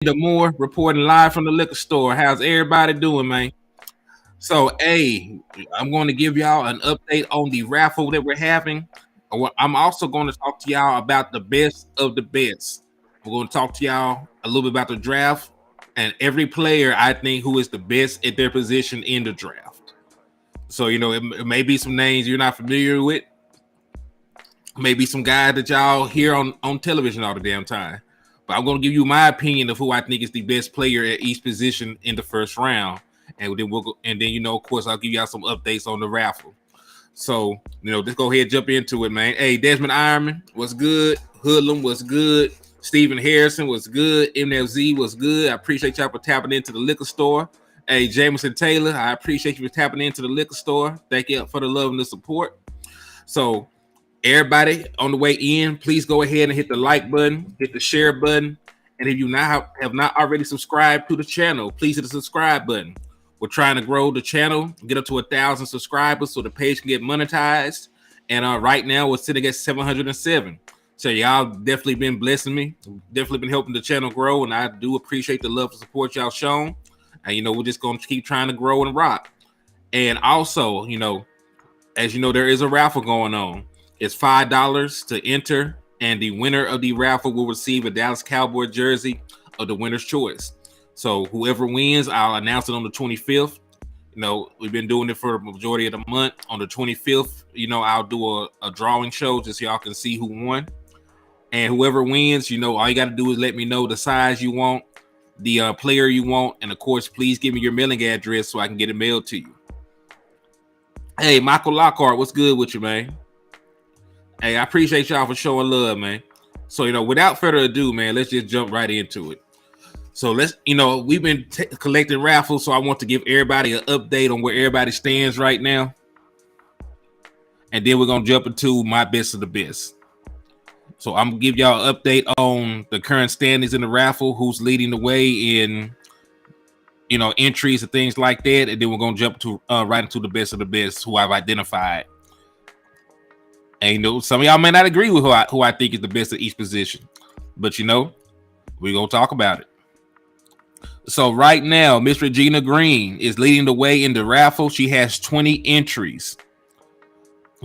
Hennythemoor reporting live from the liquor store. How's everybody doing, man? So, hey, I'm going to give y'all an update on the raffle that we're having. I'm also going to talk to y'all about the best of the best. We're going to talk to y'all a little bit about the draft and every player I think who is the best at their position in the draft. So, it may be some names you're not familiar with, maybe some guys that y'all hear on television all the damn time. But I'm going to give you my opinion of who I think is the best player at each position in the first round, and then of course, I'll give y'all some updates on the raffle. So let's go ahead and jump into it, man. Hey, Desmond Ironman, what's good? Hoodlum, what's good? Stephen Harrison, what's good? MFZ, what's good? I appreciate y'all for tapping into the liquor store. Hey, Jameson Taylor, I appreciate you for tapping into the liquor store. Thank you for the love and the support. So, everybody on the way in, please go ahead and hit the like button, hit the share button, and if you have not already subscribed to the channel, please hit the subscribe button. We're trying to grow the channel, get up to 1,000 subscribers so the page can get monetized. And right now we're sitting at 707. So y'all definitely been blessing me, definitely been helping the channel grow, and I do appreciate the love and support y'all shown. And we're just gonna keep trying to grow and rock. And also, as you know, there is a raffle going on. It's $5 to enter, and the winner of the raffle will receive a Dallas Cowboys jersey of the winner's choice. So whoever wins, I'll announce it on the 25th. We've been doing it for the majority of the month. On the 25th, I'll do a drawing show just so y'all can see who won. And whoever wins, all you got to do is let me know the size you want, the player you want, and of course, please give me your mailing address so I can get it mailed to you. Hey, Michael Lockhart, what's good with you, man? Hey, I appreciate y'all for showing love, man. So, without further ado, man, let's just jump right into it. So we've been collecting raffles, so I want to give everybody an update on where everybody stands right now. And then we're going to jump into my best of the best. So I'm going to give y'all an update on the current standings in the raffle, who's leading the way in, entries and things like that. And then we're going to jump to right into the best of the best, who I've identified. And some of y'all may not agree with who I think is the best at each position, but we're gonna talk about it. So right now, Miss Regina Green is leading the way in the raffle. She has 20 entries.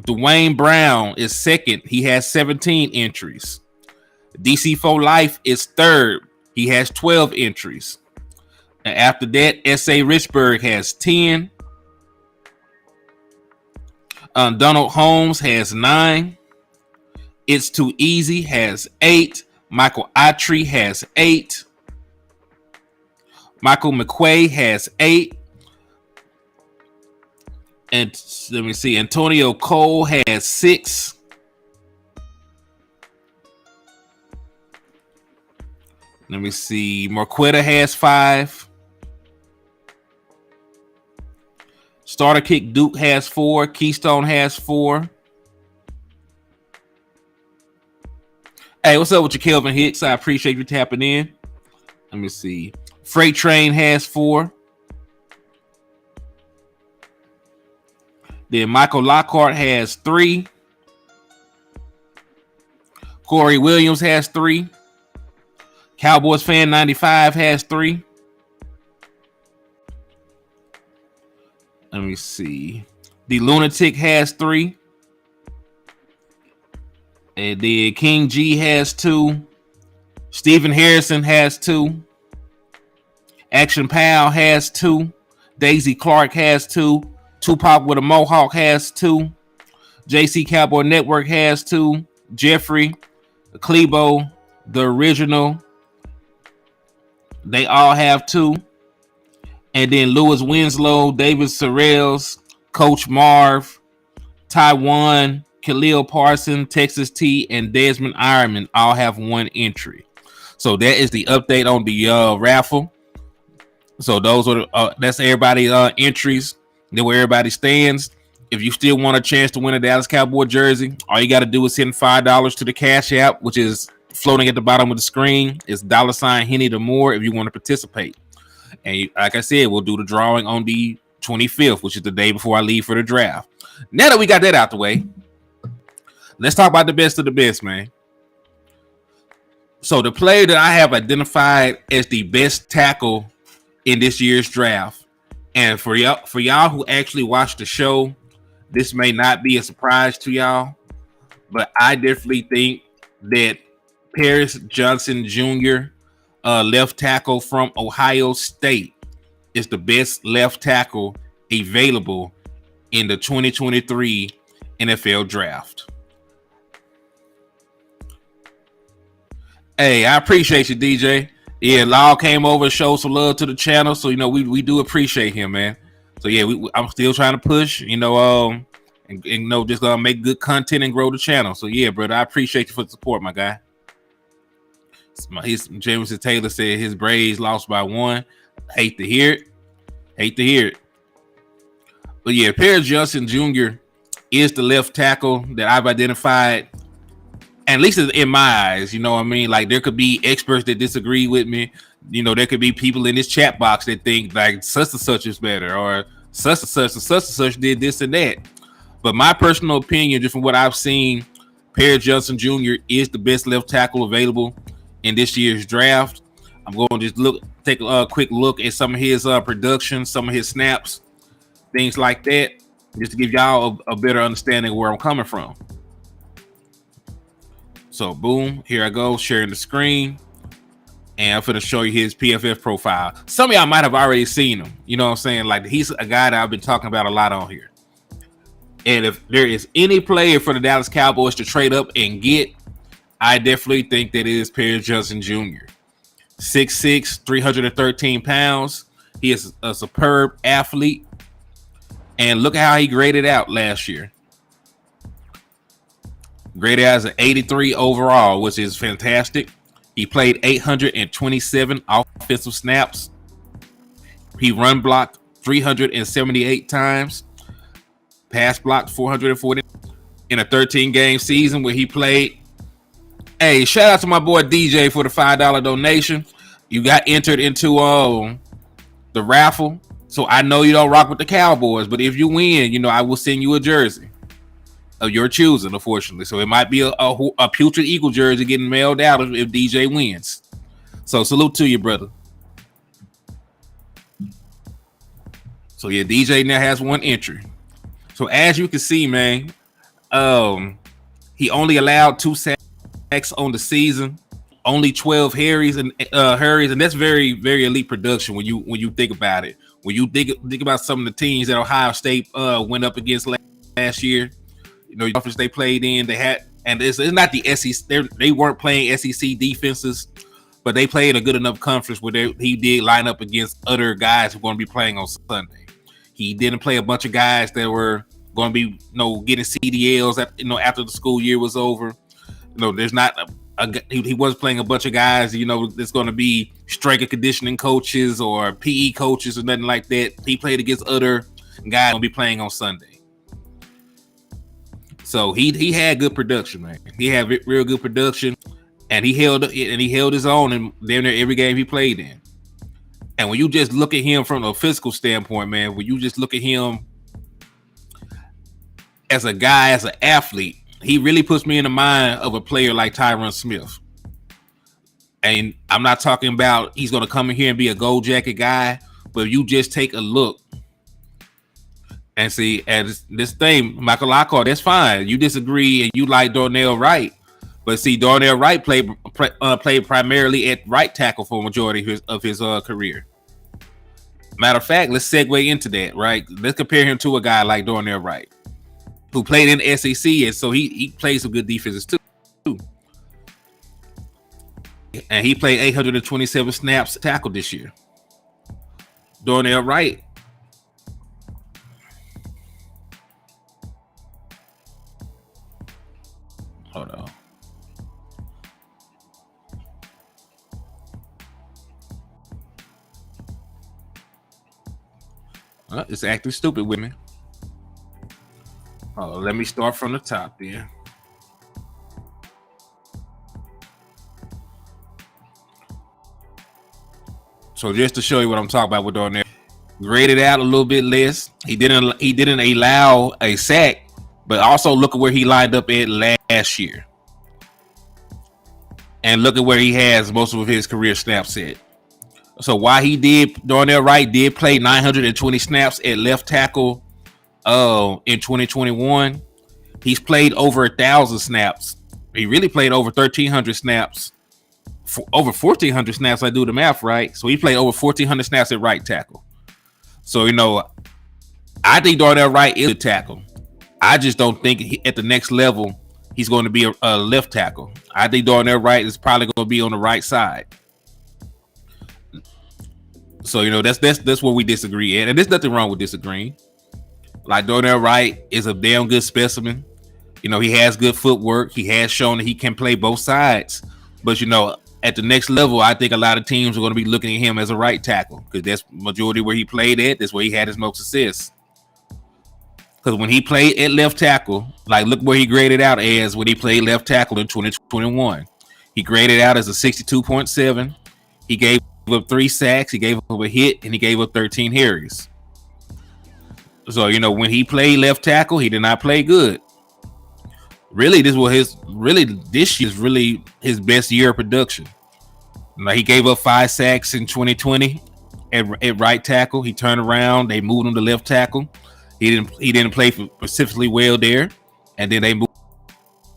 Dwayne Brown is second. He has 17 entries. DC4 Life is third. He has 12 entries. And after that, S.A. Richburg has 10. Donald Holmes has 9. It's Too Easy has 8. Michael Atri has 8. Michael McQuay has 8. And let me see, Antonio Cole has 6. Let me see, Marquetta has 5. Starter Kick Duke has 4. Keystone has 4. Hey, what's up with you, Kelvin Hicks? I appreciate you tapping in. Let me see. Freight Train has 4. Then Michael Lockhart has 3. Corey Williams has 3. Cowboys Fan 95 has 3. Let me see. The Lunatic has 3. And then King G has 2. Stephen Harrison has 2. Action Pal has 2. Daisy Clark has 2. Tupac with a Mohawk has 2. JC Cowboy Network has 2. Jeffrey, Klebo, the original, they all have 2. And then Lewis Winslow, David Sorrells, Coach Marv, Taiwan, Khalil Parson, Texas T, and Desmond Ironman all have 1 entry. So that is the update on the raffle. So those are that's everybody's entries. Then where everybody stands. If you still want a chance to win a Dallas Cowboy jersey, all you got to do is send $5 to the Cash App, which is floating at the bottom of the screen. It's $ Hennythemoor if you want to participate. And like I said, we'll do the drawing on the 25th, which is the day before I leave for the draft. Now that we got that out the way, let's talk about the best of the best, man. So the player that I have identified as the best tackle in this year's draft, and for y'all who actually watch the show, this may not be a surprise to y'all, but I definitely think that Paris Johnson Jr., left tackle from Ohio State, is the best left tackle available in the 2023 NFL draft. Hey, I appreciate you, DJ. Yeah, Law came over and showed some love to the channel, so we do appreciate him, man. So yeah, I'm still trying to push, and just make good content and grow the channel. So yeah, brother, I appreciate you for the support, my guy. Jameson Taylor said his Braves lost by 1. Hate to hear it. But yeah, Paris Johnson Jr. is the left tackle that I've identified, at least in my eyes. You know what I mean? Like, there could be experts that disagree with me. There could be people in this chat box that think like such and such is better, or such and such did this and that. But my personal opinion, just from what I've seen, Paris Johnson Jr. is the best left tackle available in this year's draft. I'm going to just take a quick look at some of his production, some of his snaps, things like that, just to give y'all a better understanding of where I'm coming from. So boom, here I go, sharing the screen, and I'm going to show you his PFF profile. Some of y'all might have already seen him. You know what I'm saying? Like, he's a guy that I've been talking about a lot on here. And if there is any player for the Dallas Cowboys to trade up and get, I definitely think that it is Paris Johnson Jr. 6'6", 313 pounds. He is a superb athlete. And look at how he graded out last year. Graded out as an 83 overall, which is fantastic. He played 827 offensive snaps. He run blocked 378 times. Pass blocked 440 in a 13-game season where he played. Hey, shout out to my boy DJ for the $5 donation. You got entered into the raffle. So I know you don't rock with the Cowboys, but if you win, I will send you a jersey of your choosing, unfortunately. So it might be a Putrid Eagle jersey getting mailed out if DJ wins. So salute to you, brother. So yeah, DJ now has 1 entry. So as you can see, man, he only allowed 2 sacks on the season, only 12 hurries, and that's very, very elite production when you think about it. When you think about some of the teams that Ohio State went up against last year, the offense they played in, they had, and it's not the SEC. They weren't playing SEC defenses, but they played a good enough conference where he did line up against other guys who are going to be playing on Sunday. He didn't play a bunch of guys that were going to be, getting CDLs after the school year was over. There's not he wasn't playing a bunch of guys, that's going to be strength and conditioning coaches or PE coaches or nothing like that. He played against other guys going to be playing on Sunday. So he had good production, man. He had real good production, and he held his own in damn near every game he played in. And when you just look at him from a physical standpoint, man, when you just look at him as a guy, as an athlete, he really puts me in the mind of a player like Tyron Smith. And I'm not talking about he's going to come in here and be a gold jacket guy, but you just take a look and see, and this thing, Michael Lockhart, that's fine. You disagree and you like Darnell Wright, but see, Darnell Wright played primarily at right tackle for a majority of his career. Matter of fact, let's segue into that, right? Let's compare him to a guy like Darnell Wright, who played in the SEC, and so he played some good defenses too. And he played 827 snaps tackle this year. Darnell Wright, hold on. It's acting stupid with me. Oh, let me start from the top then. So just to show you what I'm talking about with Darnell, graded out a little bit less. He didn't allow a sack, but also look at where he lined up at last year. and look at where he has most of his career snaps at. So while he did Darnell Wright did play 920 snaps at left tackle in 2021, he's played over 1,000 snaps. He really played over 1,300 snaps, over 1,400 snaps. I do the math right. So he played over 1,400 snaps at right tackle. So I think Darnell Wright is a tackle. I just don't think at the next level he's going to be a left tackle. I think Darnell Wright is probably going to be on the right side. So that's where we disagree at, and there's nothing wrong with disagreeing. Like Darnell Wright is a damn good specimen. He has good footwork. He has shown that he can play both sides. But at the next level, I think a lot of teams are going to be looking at him as a right tackle because that's majority where he played at. That's where he had his most success. Because when he played at left tackle, like look where he graded out as when he played left tackle in 2021. He graded out as a 62.7. He gave up 3 sacks, he gave up a hit, and he gave up 13 carries. So when he played left tackle, he did not play good. Really, this year is really his best year of production. He gave up 5 sacks in 2020 at right tackle. He turned around, they moved him to left tackle. He didn't play specifically well there, and then they moved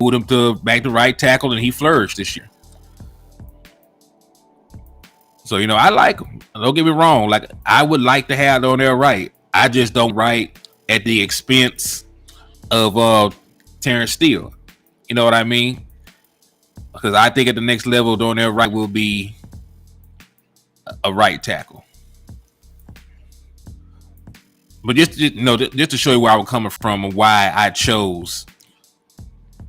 him back to right tackle, and he flourished this year. So, I like him. Don't get me wrong. Like, I would like to have Darnell Wright. I just don't write at the expense of Terrence Steele. You know what I mean? Because I think at the next level, Darnell Wright will be a right tackle. But just to show you where I was coming from and why I chose,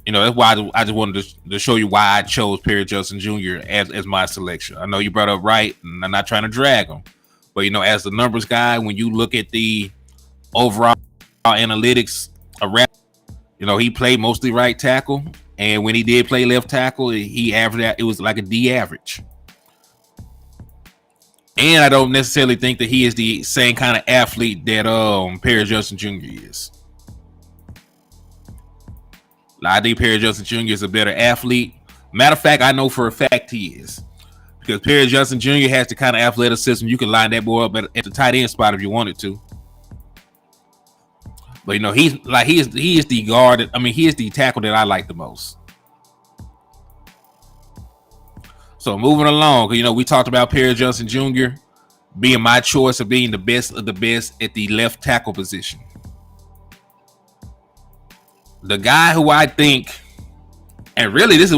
that's why I just wanted to show you why I chose Perry Johnson Jr. as my selection. I know you brought up Wright, and I'm not trying to drag him, but as the numbers guy, when you look at the overall analytics around, he played mostly right tackle, and when he did play left tackle, he averaged out. It was like a D average. And I don't necessarily think that he is the same kind of athlete that Perry Johnson Jr. is. I think Perry Johnson Jr. is a better athlete. Matter of fact, I know for a fact he is. Because Perry Johnson Jr. has the kind of athleticism you can line that boy up at the tight end spot if you wanted to. But he is the guard. He is the tackle that I like the most. So moving along, we talked about Perry Johnson Jr. being my choice of being the best of the best at the left tackle position. The guy who I think, and really this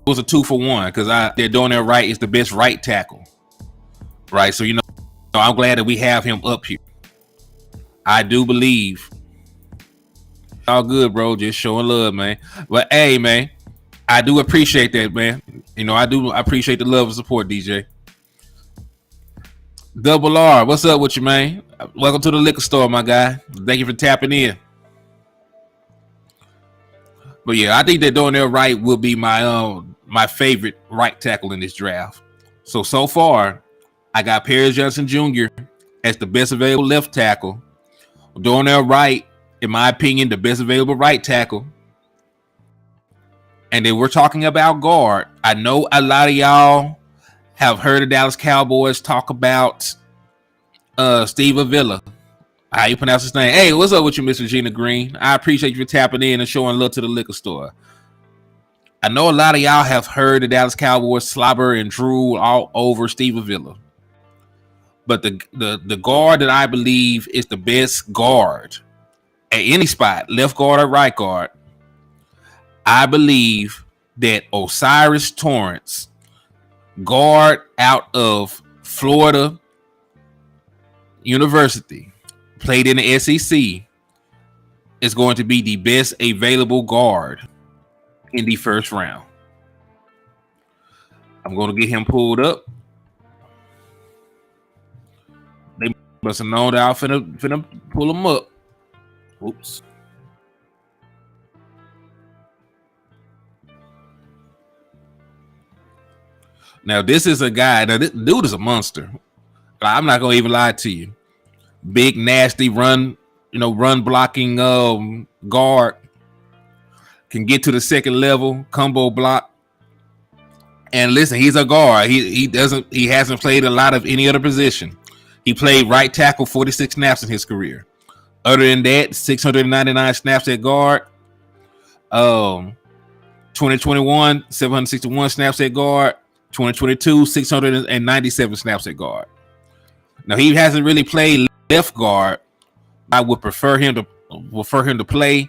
was a 2-for-1 because they're doing that right, is the best right tackle. Right, so I'm glad that we have him up here. I do believe. All good, bro. Just showing love, man. But hey, man, I do appreciate that, man. I appreciate the love and support, DJ. Double R, what's up with you, man? Welcome to the liquor store, my guy. Thank you for tapping in. But yeah, I think that Darnell Wright will be my favorite right tackle in this draft. So far, I got Perry Johnson Jr. as the best available left tackle. Darnell Wright, in my opinion, the best available right tackle. And then we're talking about guard. I know a lot of y'all have heard the Dallas Cowboys talk about Steve Avila. How you pronounce his name? Hey, what's up with you, Mr. Gina Green? I appreciate you for tapping in and showing love to the liquor store. I know a lot of y'all have heard the Dallas Cowboys slobber and drool all over Steve Avila. But the guard that I believe is the best guard at any spot, left guard or right guard, I believe that Osiris Torrance, guard out of Florida University, played in the SEC, is going to be the best available guard in the first round. I'm going to get him pulled up. They must have known that I was finna pull him up. Oops. Now, this is a guy. Now, this dude is a monster. I'm not going to even lie to you. Big, nasty run blocking guard. Can get to the second level, combo block. And listen, he's a guard. He hasn't played a lot of any other position. He played right tackle 46 snaps in his career. Other than that, 699 snaps at guard. 2021, 761 snaps at guard. 2022, 697 snaps at guard. Now he hasn't really played left guard. I would prefer him to play,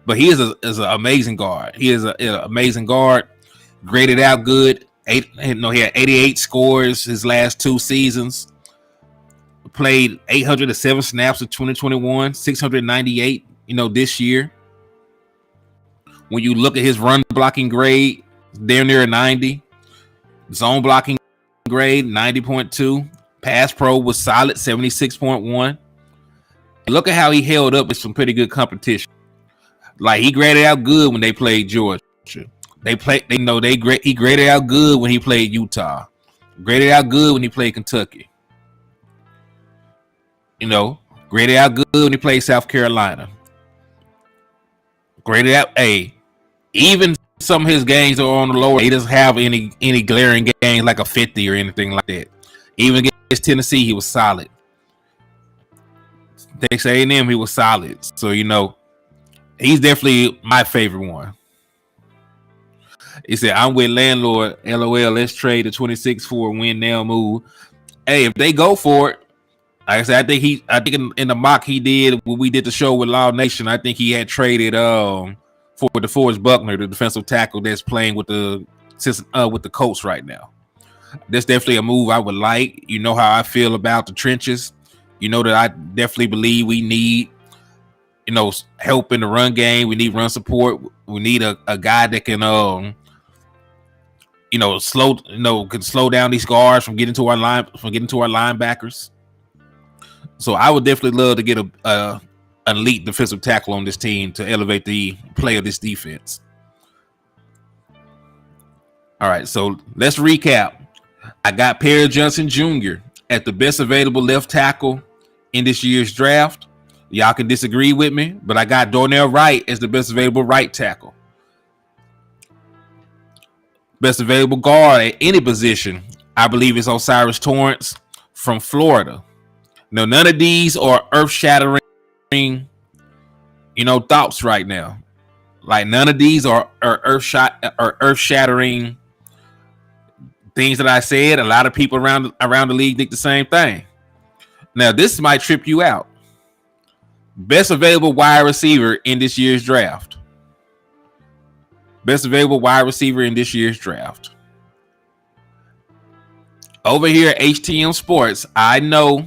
but he is an amazing guard. He is an amazing guard. Graded out good. He had 88 scores his last 2 seasons. Played 807 snaps in 2021, 698, this year. When you look at his run blocking grade, they're near a 90. Zone blocking grade, 90.2. Pass pro was solid, 76.1. Look at how he held up with some pretty good competition. Like, he graded out good when they played Georgia. He graded out good when he played Utah. Graded out good when he played Kentucky. Graded out good when he played South Carolina. Graded out even some of his games are on the lower. He doesn't have any glaring games like a 50 or anything like that. Even against Tennessee, he was solid. Texas A&M, he was solid. So, he's definitely my favorite one. He said, I'm with landlord. LOL, let's trade the 26 for a win now move. Hey, if they go for it, like I said, I think in the mock he did when we did the show with Law Nation, I think he had traded for DeForest Buckner, the defensive tackle that's playing with the Colts right now. That's definitely a move I would like. You know how I feel about the trenches. You know that I definitely believe we need, help in the run game. We need run support. We need a guy that can can slow down these guards from getting to our linebackers. So I would definitely love to get a elite defensive tackle on this team to elevate the play of this defense. All right, so let's recap. I got Perry Johnson Jr. at the best available left tackle in this year's draft. Y'all can disagree with me, but I got Darnell Wright as the best available right tackle. Best available guard at any position, I believe, is Osiris Torrance from Florida. Now, none of these are earth-shattering, thoughts right now. Like, none of these are earth-shattering things that I said. A lot of people around the league think the same thing. Now, this might trip you out. Best available wide receiver in this year's draft. Best available wide receiver in this year's draft. Over here at HTM Sports, I know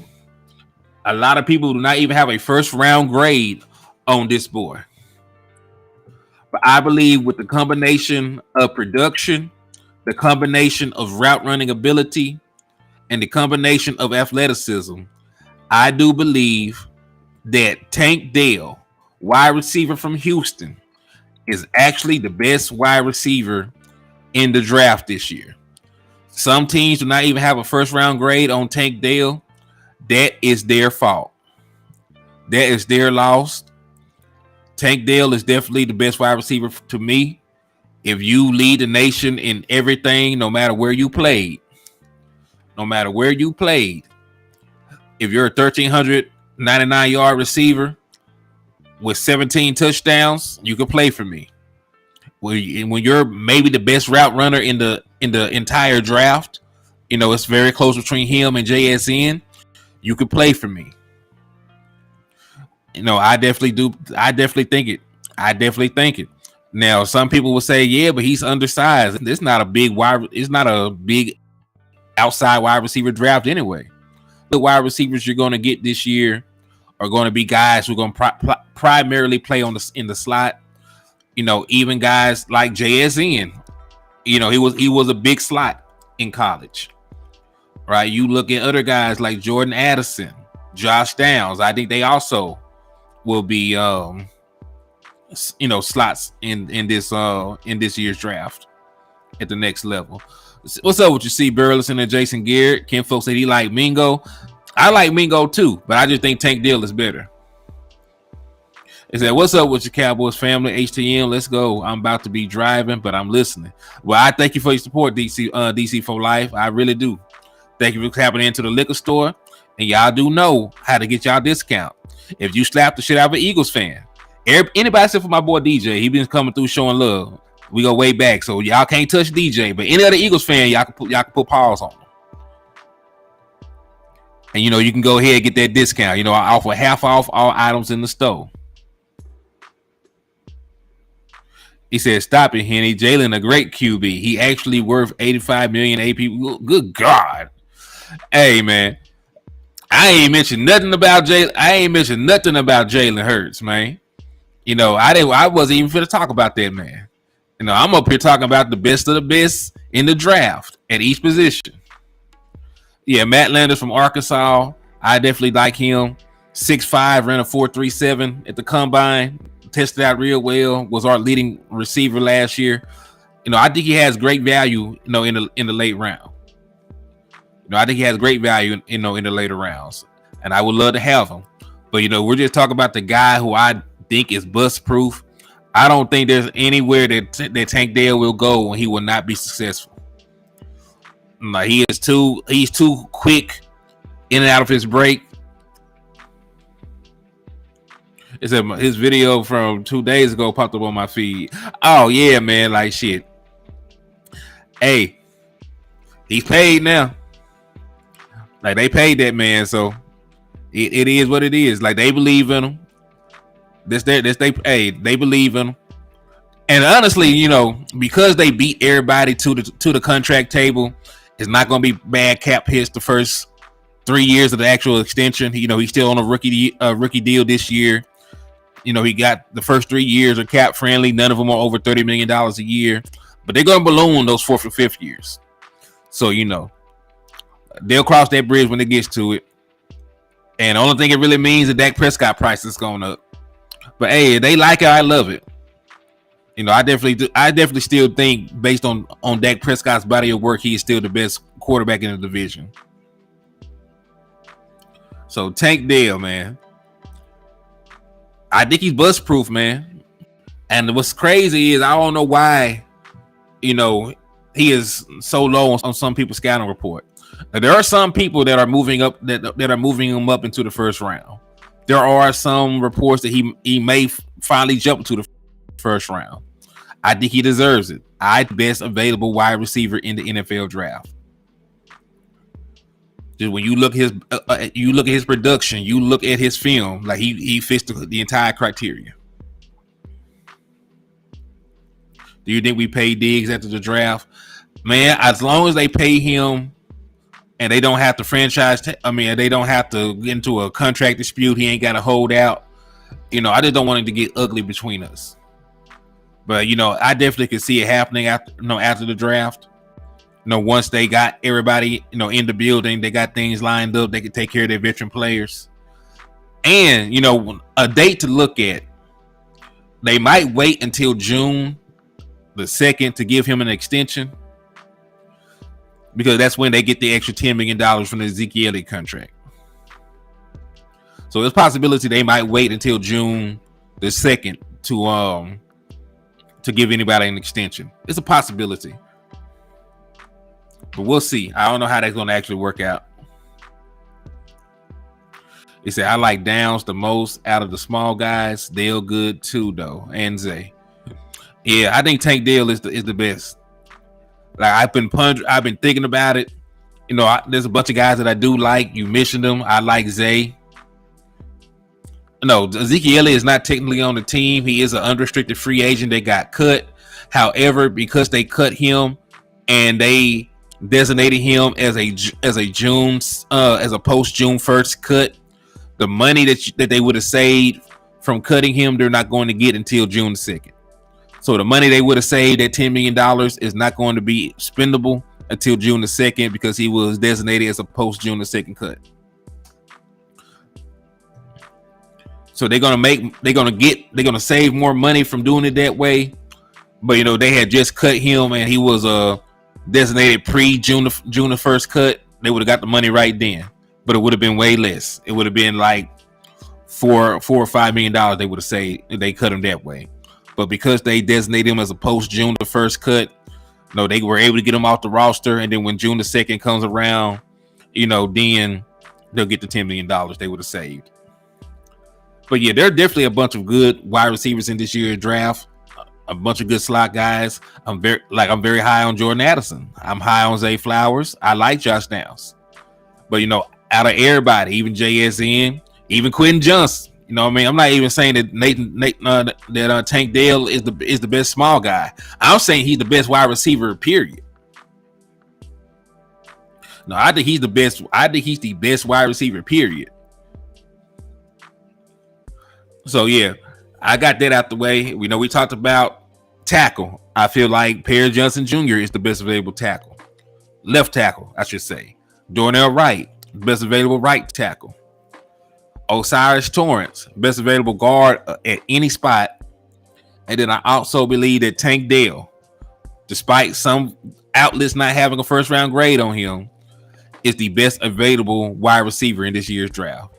a lot of people do not even have a first round grade on this boy. But I believe with the combination of production, the combination of route running ability, and the combination of athleticism, I do believe that Tank Dell, wide receiver from Houston, is actually the best wide receiver in the draft this year. Some teams do not even have a first round grade on Tank Dell. That is their fault. That is their loss. Tank Dell is definitely the best wide receiver to me. If you lead the nation in everything, no matter where you played, if you're a 1,399-yard receiver with 17 touchdowns, you can play for me. When you're maybe the best route runner in the entire draft, it's very close between him and JSN. You can play for me. I definitely do. I definitely think it. Now, some people will say, yeah, but he's undersized. It's not a big outside wide receiver draft anyway. The wide receivers you're going to get this year are going to be guys who are going to primarily play in the slot. Even guys like JSN. He was a big slot in college. Right? You look at other guys like Jordan Addison, Josh Downs. I think they also will be slots in this year's draft at the next level. What's up with you, C. Burleson and Jason Garrett? Ken folks said he like Mingo. I like Mingo too, but I just think Tank Dell is better. He said, "What's up with your Cowboys family? HTM, let's go. I'm about to be driving, but I'm listening." Well, I thank you for your support, DC for life. I really do. Thank you for tapping into the liquor store, and y'all do know how to get y'all discount. If you slap the shit out of an Eagles fan, anybody except for my boy DJ, he been coming through showing love. We go way back, so y'all can't touch DJ. But any other Eagles fan, y'all can put pause on them. And you can go ahead and get that discount. I offer half off all items in the store. He said, "Stop it, Henny. Jalen a great QB. He actually worth 85 million AP. Good God. Hey, man. I ain't mentioned nothing about Jalen. Hurts, man. I wasn't even finna talk about that, man. I'm up here talking about the best of the best in the draft at each position. Yeah, Matt Landers from Arkansas. I definitely like him. 6'5", ran a 4.37 at the combine. Tested out real well. Was our leading receiver last year. I think he has great value. In the late round. I think he has great value. In the later rounds, and I would love to have him. But we're just talking about the guy who I think is bust proof. I don't think there's anywhere that Tank Dell will go when he will not be successful. Like he's too quick in and out of his break. It's his video from 2 days ago popped up on my feed. Oh yeah, man, like shit. Hey, he's paid now. Like they paid that man, so it is what it is. Like they believe in him. They believe in him. And honestly, because they beat everybody to the contract table, it's not going to be bad cap hits the first 3 years of the actual extension. He's still on a rookie deal this year. He got the first 3 years are cap friendly. None of them are over $30 million a year, but they're going to balloon those 4th and 5th years. So, they'll cross that bridge when it gets to it. And the only thing it really means is Dak Prescott price is going up. But hey, they like it. I love it. I definitely still think based on Dak Prescott's body of work, he is still the best quarterback in the division. So Tank Dell, man. I think he's bust proof, man. And what's crazy is I don't know why, he is so low on some people's scouting report. Now, there are some people that are moving up that are moving him up into the first round. There are some reports that he may finally jump to the first round. I think he deserves it. Best available wide receiver in the NFL draft. Just when you look at his production, you look at his film, like he fits the entire criteria. Do you think we pay Diggs after the draft? Man, as long as they pay him and they don't have to they don't have to get into a contract dispute, he ain't got to hold out. I just don't want it to get ugly between us. But, I definitely could see it happening after the draft. Once they got everybody, in the building, they got things lined up, they could take care of their veteran players. And, a date to look at. They might wait until June the 2nd to give him an extension, because that's when they get the extra $10 million from the Ezekiel Elliott contract. So there's a possibility they might wait until June the 2nd to give anybody an extension. It's a possibility. But we'll see. I don't know how that's going to actually work out. He said, I like Downs the most out of the small guys. Dale good too, though. And Zay. Yeah, I think Tank Dell is the best. Like I've been thinking about it. There's a bunch of guys that I do like. You mentioned them. I like Zay. No, Ezekiel Elliott is not technically on the team. He is an unrestricted free agent that got cut. However, because they cut him and they designated him as a post June 1st cut, the money that they would have saved from cutting him, they're not going to get until June 2nd. So the money they would have saved, that $10 million, is not going to be spendable until June the 2nd because he was designated as a post June the 2nd cut. So they're gonna save more money from doing it that way. But they had just cut him and he was designated pre-June the 1st cut. They would have got the money right then, but it would have been way less. It would have been like $4 or $5 million, they would have said they cut him that way. But because they designated him as a post June the 1st cut, no, they were able to get him off the roster. And then when June the 2nd comes around, then they'll get the $10 million they would have saved. But yeah, there are definitely a bunch of good wide receivers in this year's draft. A bunch of good slot guys. I'm very high on Jordan Addison. I'm high on Zay Flowers. I like Josh Downs. But out of everybody, even JSN, even Quentin Johnson, I'm not even saying that Tank Dell is the best small guy. I'm saying he's the best wide receiver, period. No, I think he's the best. I think he's the best wide receiver, period. So yeah, I got that out the way. We talked about tackle. I feel like Perry Johnson Jr. is the best available tackle. Left tackle, I should say. Darnell Wright, best available right tackle. Osiris Torrance, best available guard at any spot. And then I also believe that Tank Dell, despite some outlets not having a first round grade on him, is the best available wide receiver in this year's draft.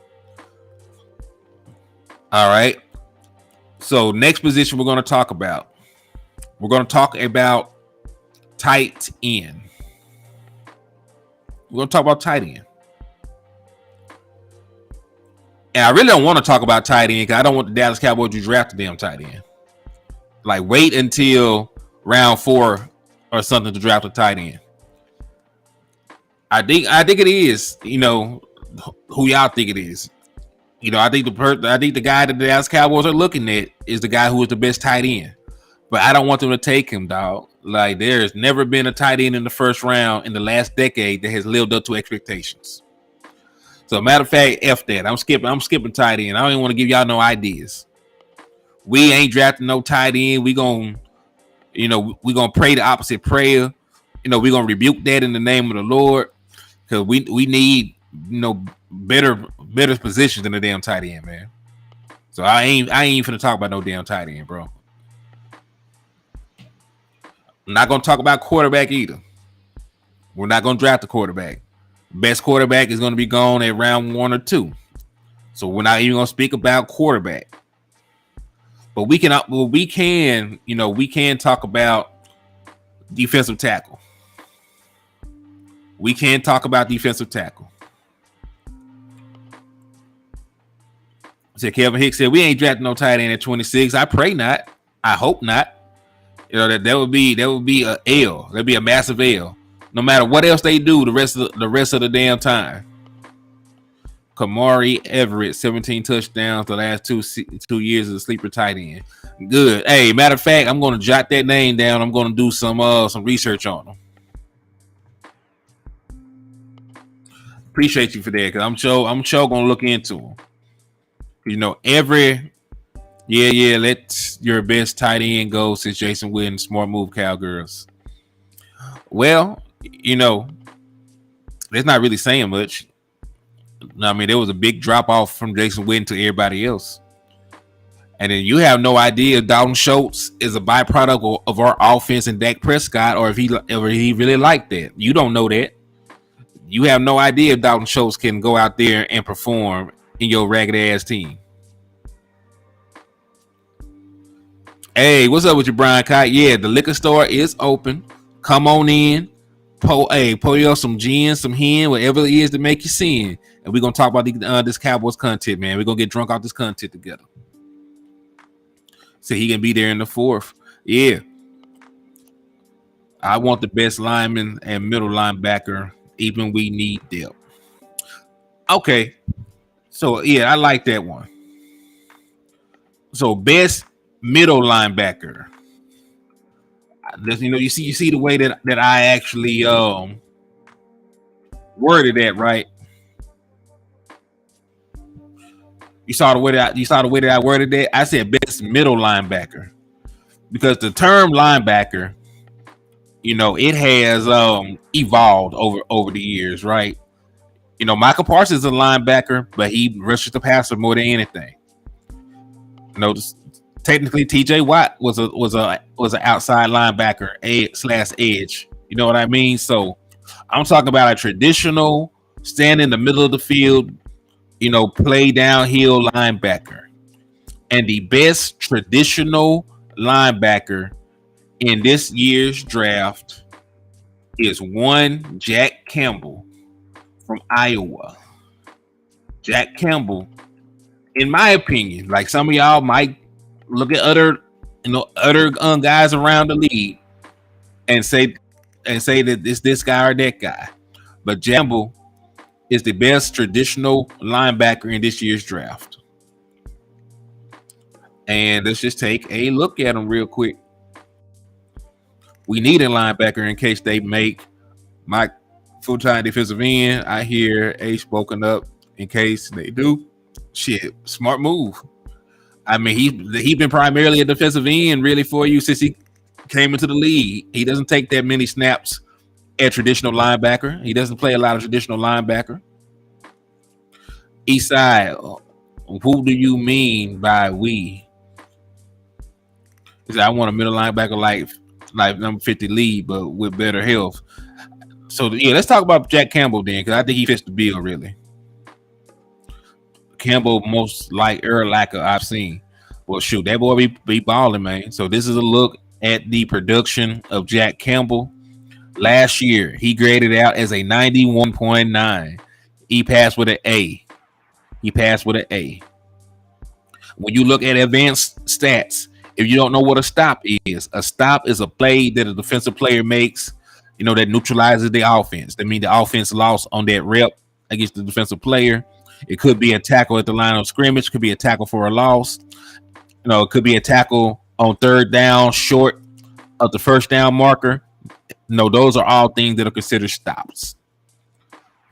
All right. So next position we're going to talk about. We're going to talk about tight end. We're going to talk about tight end. And I really don't want to talk about tight end because I don't want the Dallas Cowboys to draft the damn tight end. Like, wait until round 4 or something to draft a tight end. I think it is, who y'all think it is. I think the guy that the Dallas Cowboys are looking at is the guy who is the best tight end. But I don't want them to take him, dog. Like, there's never been a tight end in the first round in the last decade that has lived up to expectations. So, matter of fact, F that. I'm skipping tight end. I don't even want to give y'all no ideas. We ain't drafting no tight end. We gonna pray the opposite prayer. We gonna rebuke that in the name of the Lord, because we need better positions than the damn tight end, man. So I ain't finna talk about no damn tight end, bro. I'm not gonna talk about quarterback either. We're not gonna draft a quarterback. Best quarterback is gonna be gone at round 1 or 2. So we're not even gonna speak about quarterback. But we can talk about defensive tackle. We can talk about defensive tackle. So Kevin Hicks said, we ain't drafting no tight end at 26. I pray not. I hope not. That would be a L. That'd be a massive L. No matter what else they do the rest of the damn time. Kamari Everett, 17 touchdowns the last two years as a sleeper tight end. Good. Hey, matter of fact, I'm going to jot that name down. I'm going to do some research on him. Appreciate you for that, because I'm sure going to look into him. Let your best tight end go since Jason Witten. Smart move, Cowgirls. Well, that's not really saying much. I mean, there was a big drop off from Jason Witten to everybody else. And then you have no idea if Dalton Schultz is a byproduct of our offense and Dak Prescott, or if he really liked that. You don't know that. You have no idea if Dalton Schultz can go out there and perform in your ragged ass team. Hey, what's up with you, Brian Kite? Yeah, the liquor store is open. Come on in. Pour you some gin, some hen, whatever it is to make you sin. And we're going to talk about this Cowboys content, man. We're going to get drunk off this content together. So he can be there in the 4th. Yeah. I want the best lineman and middle linebacker, even we need depth. Okay. So, yeah, I like that one. So, best middle linebacker. You see the way that I actually worded that, right? You saw the way that I worded that. I said best middle linebacker, because the term linebacker, it has evolved over the years, right? Michael Parsons is a linebacker, but he rushes the passer more than anything. Technically, T.J. Watt was an outside linebacker, /edge. You know what I mean? So I'm talking about a traditional stand in the middle of the field, play downhill linebacker. And the best traditional linebacker in this year's draft is one Jack Campbell from Iowa. Jack Campbell, in my opinion, like some of y'all might look at other guys around the league and say that it's this guy or that guy, but Campbell is the best traditional linebacker in this year's draft. And let's just take a look at him real quick. We need a linebacker in case they make my full-time defensive end. I hear A spoken up in case they do. Shit, smart move. I mean, he's been primarily a defensive end really for you since he came into the league. He doesn't take that many snaps at traditional linebacker. He doesn't play a lot of traditional linebacker. Eastside, who do you mean by we? He said, I want a middle linebacker like number 50 lead, but with better health. So yeah, let's talk about Jack Campbell then, because I think he fits the bill really. Campbell most like Urlacher I've seen. Well, shoot, that boy be balling, man. So this is a look at the production of Jack Campbell. Last year, he graded out as a 91.9. He passed with an A. When you look at advanced stats, if you don't know what a stop is a play that a defensive player makes, that neutralizes the offense. That means the offense lost on that rep against the defensive player. It could be a tackle at the line of scrimmage, could be a tackle for a loss. It could be a tackle on third down short of the first down marker. Those are all things that are considered stops.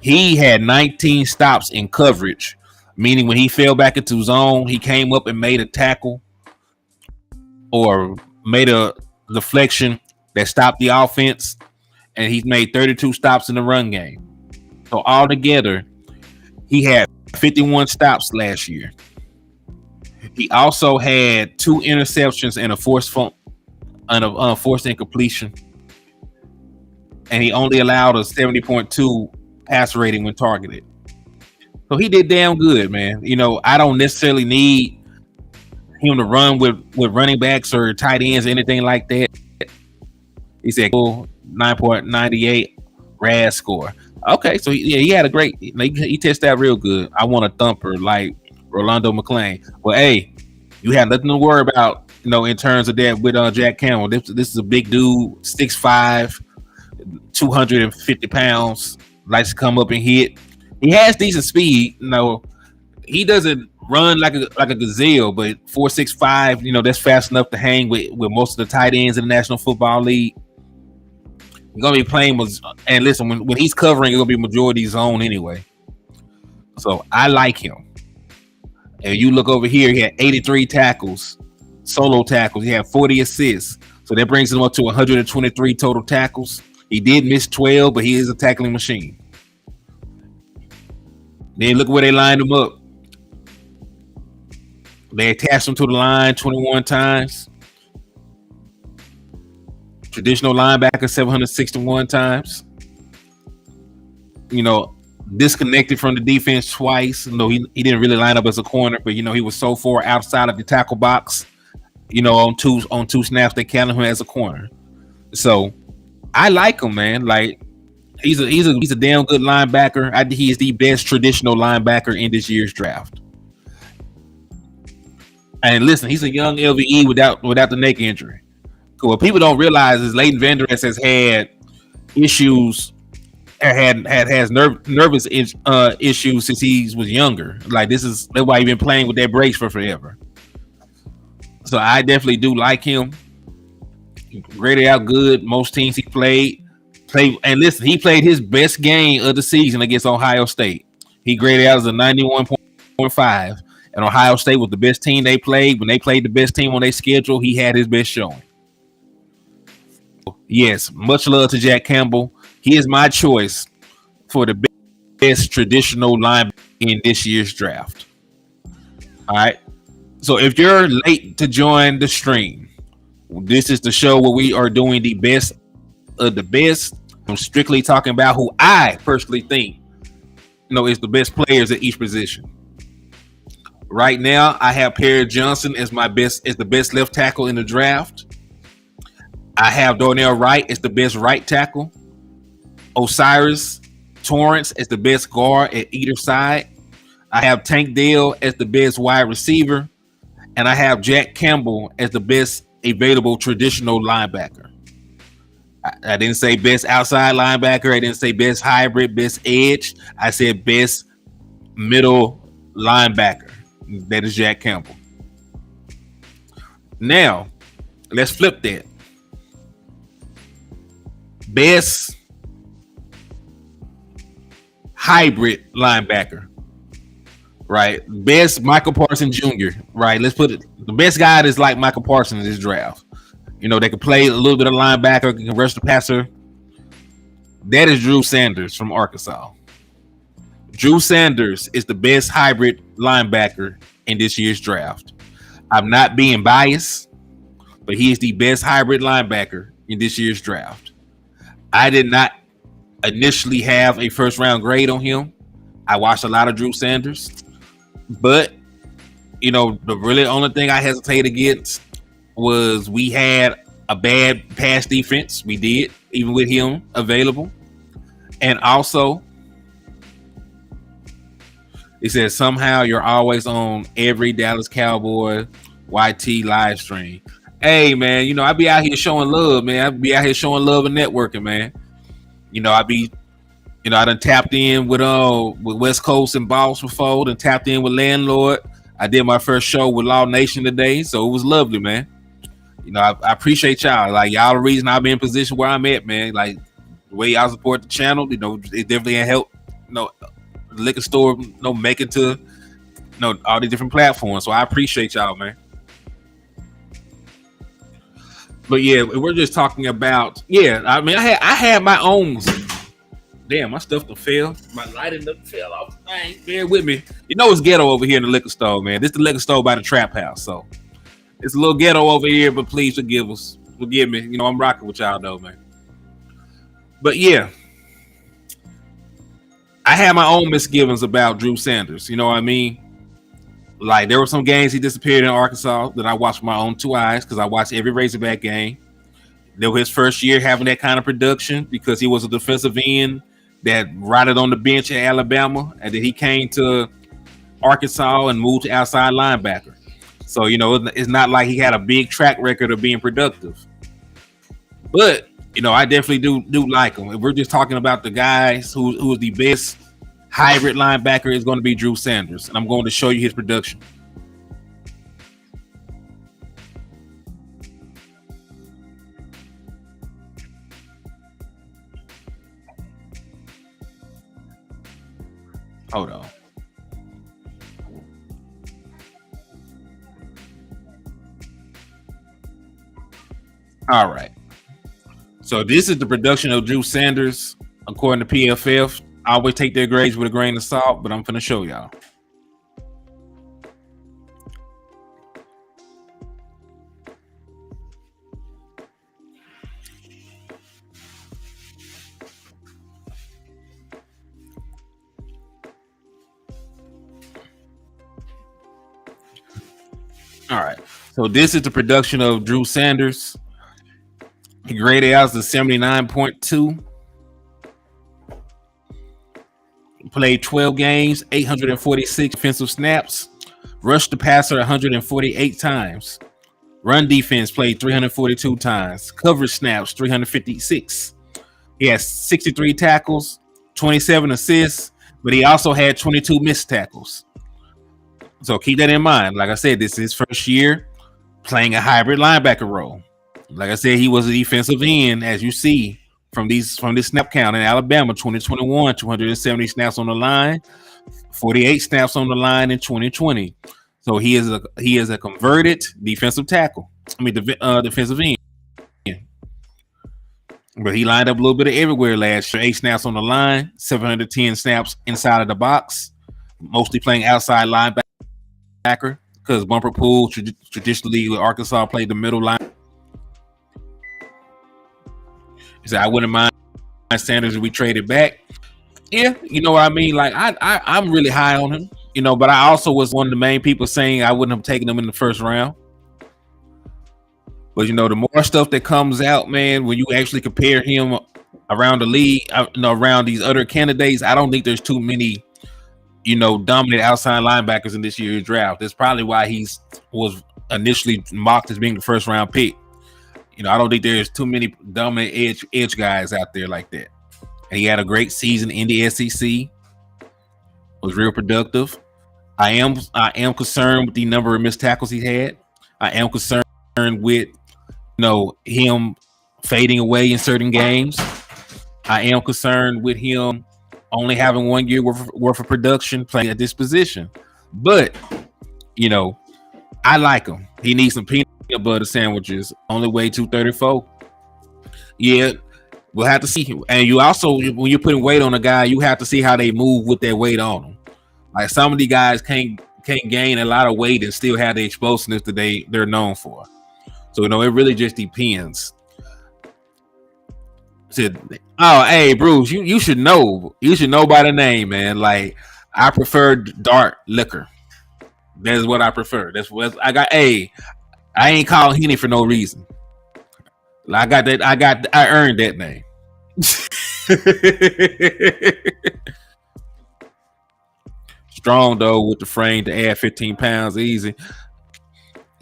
He had 19 stops in coverage, meaning when he fell back into zone, he came up and made a tackle or made a deflection that stopped the offense, and he's made 32 stops in the run game. So altogether, he had 51 stops last year. He also had 2 interceptions and a forced incompletion, and he only allowed a 70.2 pass rating when targeted. So he did damn good, man. I don't necessarily need him to run with running backs or tight ends or anything like that. He said 9.98 RAS score. Okay, so he had a great. He tested out real good. I want a thumper like Rolando McClain. Well, hey, you had nothing to worry about, in terms of that with Jack Campbell. This is a big dude, 6'5", 250 pounds. Likes to come up and hit. He has decent speed. He doesn't run like a gazelle, but 4.65. That's fast enough to hang with most of the tight ends in the National Football League. You're gonna be playing and listen, when he's covering, it's gonna be majority zone anyway. So I like him. And you look over here, he had 83 tackles, solo tackles. He had 40 assists. So that brings him up to 123 total tackles. He did miss 12, but he is a tackling machine. Then look where they lined him up. They attached him to the line 21 times. Traditional linebacker 761 times. Disconnected from the defense twice. He didn't really line up as a corner, but he was so far outside of the tackle box. On two snaps they counted him as a corner. So I like him, man. Like he's a damn good linebacker. I think he is the best traditional linebacker in this year's draft. And listen, he's a young LVE without the neck injury. What people don't realize is Leighton Vander Esch has had issues, has nervous issues since he was younger. Like that's why he's been playing with that brace for forever. So I definitely do like him. He graded out good. Most teams he played, and listen, he played his best game of the season against Ohio State. He graded out as a 91.5, and Ohio State was the best team they played. When they played the best team on their schedule, he had his best showing. Yes, much love to Jack Campbell. He is my choice for the best traditional linebacker in this year's draft. All right. So if you're late to join the stream, this is the show where we are doing the best of the best. I'm strictly talking about who I personally think is the best players at each position. Right now, I have Perry Johnson as the best left tackle in the draft. I have Darnell Wright as the best right tackle. Osiris Torrance as the best guard at either side. I have Tank Dell as the best wide receiver. And I have Jack Campbell as the best available traditional linebacker. I didn't say best outside linebacker. I didn't say best hybrid, best edge. I said best middle linebacker. That is Jack Campbell. Now, let's flip that. Best hybrid linebacker. Right. Best Michael Parsons Jr. Right. Let's put it. The best guy is like Michael Parsons in this draft. They can play a little bit of linebacker, can rush the passer. That is Drew Sanders from Arkansas. Drew Sanders is the best hybrid linebacker in this year's draft. I'm not being biased, but he is the best hybrid linebacker in this year's draft. I did not initially have a first round grade on him. I watched a lot of Drew Sanders, but the really only thing I hesitated against was we had a bad pass defense. We did, even with him available. And also, it says somehow you're always on every Dallas Cowboy YT live stream. Hey, man, I be out here showing love, man. I be out here showing love and networking, man. I done tapped in with West Coast and Boss before, and tapped in with Landlord. I did my first show with Law Nation today, so it was lovely, man. I appreciate y'all. Like, y'all the reason I've been in position where I'm at, man. Like, the way y'all support the channel, it definitely helped, the liquor store, make it to, all the different platforms. So I appreciate y'all, man. But yeah, we're just talking about, I had my own. Damn, my stuff done fell. My lighting done fell off. Bear with me. It's ghetto over here in the liquor store, man. This is the liquor store by the trap house, so it's a little ghetto over here, but please forgive me. I'm rocking with y'all though, man. But yeah, I had my own misgivings about Drew Sanders. You know what I mean? Like, there were some games he disappeared in Arkansas that I watched with my own two eyes because I watched every Razorback game. That was his first year having that kind of production because he was a defensive end that rotted on the bench at Alabama, and then he came to Arkansas and moved to outside linebacker. So, it's not like he had a big track record of being productive. But, I definitely do like him. If we're just talking about the guys who is the best hybrid linebacker, is going to be Drew Sanders. And I'm going to show you his production. Hold on. All right. So this is the production of Drew Sanders, according to PFF. I always take their grades with a grain of salt, but I'm finna show y'all. All right. So this is the production of Drew Sanders. He graded out as a 79.2. Played 12 games, 846 defensive snaps. Rushed the passer 148 times. Run defense played 342 times. Coverage snaps 356. He has 63 tackles, 27 assists, but he also had 22 missed tackles. So keep that in mind. Like I said, this is his first year playing a hybrid linebacker role. Like I said, he was a defensive end, as you see from this snap count in Alabama, 2021, 270 snaps on the line, 48 snaps on the line in 2020. So he is a converted defensive tackle. Defensive end. But he lined up a little bit of everywhere last year. 8 snaps on the line, 710 snaps inside of the box, mostly playing outside linebacker because Bumper Pool traditionally with Arkansas played the middle line. He said, I wouldn't mind Sanders if we traded back. Yeah, you know what I mean. Like I'm really high on him. But I also was one of the main people saying I wouldn't have taken him in the first round. But the more stuff that comes out, man, when you actually compare him around the league, around these other candidates, I don't think there's too many, dominant outside linebackers in this year's draft. That's probably why he's was initially mocked as being the first round pick. I don't think there's too many dominant edge guys out there like that. And he had a great season in the SEC. Was real productive. I am concerned with the number of missed tackles he had. I am concerned with him fading away in certain games. I am concerned with him only having 1 year worth of production playing at this position. But I like him. He needs some peanut butter sandwiches. Only weigh 234. Yeah, we'll have to see. And you also, when you're putting weight on a guy, you have to see how they move with that weight on them. Like some of these guys can't gain a lot of weight and still have the explosiveness that they're known for. So it really just depends. Said, oh, hey, Bruce, you should know. You should know by the name, man. Like I prefer dark liquor. That is what I prefer. That's what I got. Hey, I ain't calling Henny for no reason. I got that. I earned that name. Strong though with the frame to add 15 pounds easy.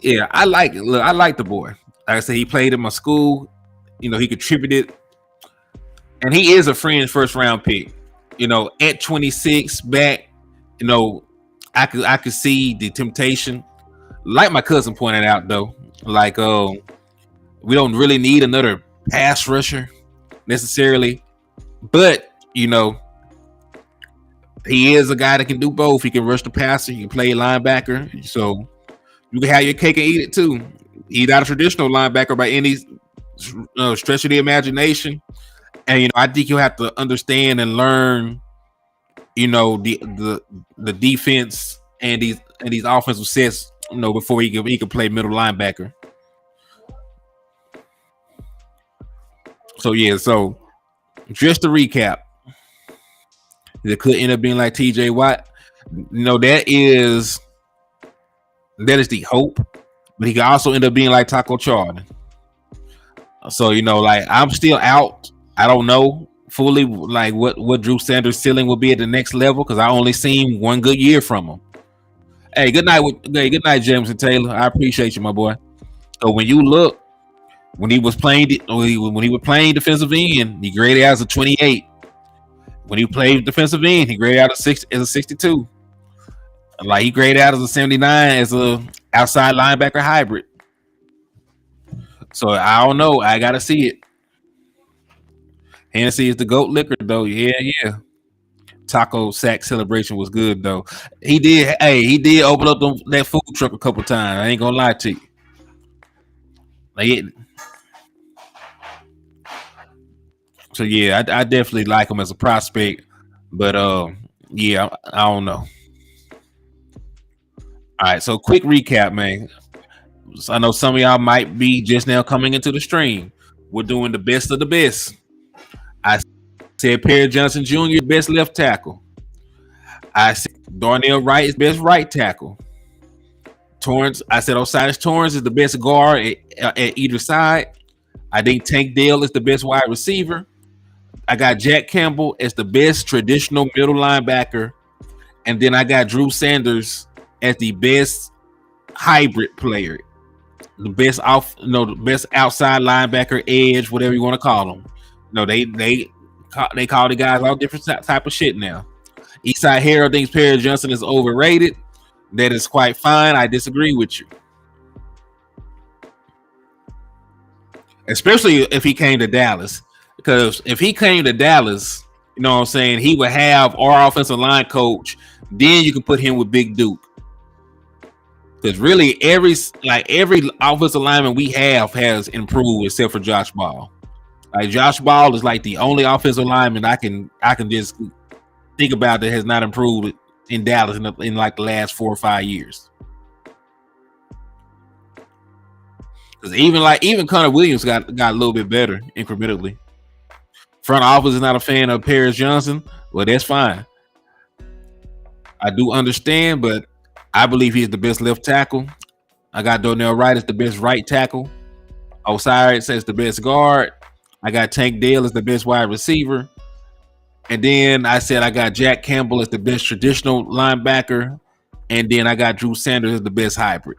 Yeah, I like it. Look, I like the boy. Like I said, he played in my school. He contributed, and he is a fringe first round pick. At 26 back, I could see the temptation. Like my cousin pointed out, though, like we don't really need another pass rusher necessarily, but he is a guy that can do both. He can rush the passer, he can play linebacker, so you can have your cake and eat it too. He's not a traditional linebacker by any stretch of the imagination, and I think you'll have to understand and learn, the defense and these offensive sets, before he can play middle linebacker. So yeah, so just to recap, it could end up being like TJ Watt. That is the hope, but he could also end up being like Taco Charlton. So like I'm still out. I don't know fully like what Drew Sanders' ceiling will be at the next level because I only seen one good year from him. Hey, good night, Jameson Taylor. I appreciate you, my boy. So when you look, when he was playing defensive end, he graded out as a 28. When he played defensive end, he graded out as a 62. Like he graded out as a 79 as a outside linebacker hybrid. So I don't know. I gotta see it. Hennessy is the GOAT liquor, though. Yeah. Taco sack celebration was good, though. He did open up that food truck a couple times. I ain't gonna lie to you. So yeah, I definitely like him as a prospect, but yeah, I don't know. All right, so quick recap, man. So I know some of y'all might be just now coming into the stream. We're doing the best of the best. I said Perry Johnson Jr. best left tackle. I said Darnell Wright is best right tackle. Torrance, I said Osiris Torrance is the best guard at either side. I think Tank Dell is the best wide receiver. I got Jack Campbell as the best traditional middle linebacker. And then I got Drew Sanders as the best hybrid player. The best the best outside linebacker, edge, whatever you want to call them. They call the guys all different type of shit now. Eastside Harold thinks Perry Johnson is overrated. That is quite fine. I disagree with you. Especially if he came to Dallas. Because if he came to Dallas, you know what I'm saying, he would have our offensive line coach. Then you can put him with Big Duke. Because really, every offensive lineman we have has improved except for Josh Ball. Like Josh Ball is like the only offensive lineman I can just think about that has not improved in Dallas in like the last 4 or 5 years. Because even Connor Williams got a little bit better incrementally. Front office is not a fan of Paris Johnson. Well, that's fine. I do understand, but I believe he's the best left tackle. I got Donnell Wright as the best right tackle. Osiris says the best guard. I got Tank Dell as the best wide receiver. And then I said I got Jack Campbell as the best traditional linebacker. And then I got Drew Sanders as the best hybrid.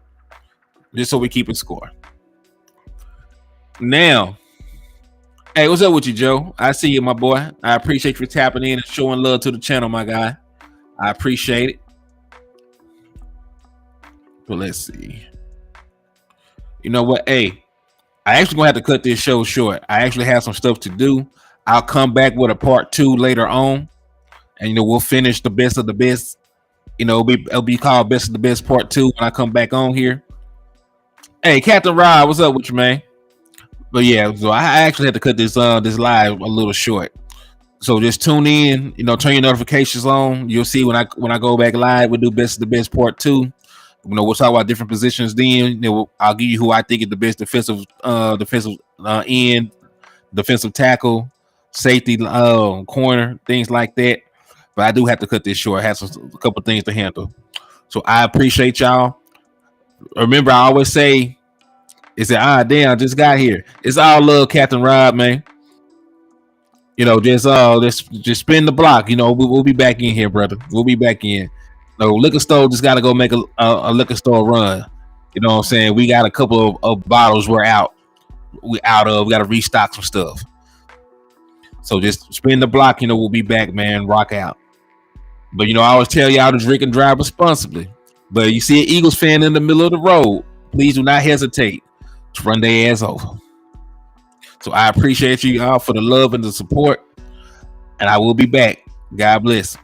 Just so we keep it score. Now, hey, what's up with you, Joe? I see you, my boy. I appreciate you tapping in and showing love to the channel, my guy. I appreciate it. But let's see. You know what? Hey, I actually gonna have to cut this show short. I actually have some stuff to do. I'll come back with a part 2 later on, and we'll finish the best of the best. It'll be called best of the best part 2 when I come back on here. Hey, Captain Rob, what's up with you, man? But yeah, so I actually had to cut this live a little short. So just tune in, turn your notifications on. You'll see when I go back live, we'll do best of the best part 2. We'll talk about different positions. Then I'll give you who I think is the best defensive end, defensive tackle, safety, corner, things like that. But I do have to cut this short. I have a couple things to handle. So I appreciate y'all. Remember, I always say, damn, I just got here. It's all love, Captain Rob, man. Just spin the block. We'll be back in here, brother. We'll be back in. No, liquor store just got to go make a liquor store run. You know what I'm saying? We got a couple of bottles we're out. We got to restock some stuff. So just spin the block. We'll be back, man. Rock out. But, I always tell y'all to drink and drive responsibly. But you see an Eagles fan in the middle of the road, please do not hesitate to run their ass over. So I appreciate you all for the love and the support. And I will be back. God bless.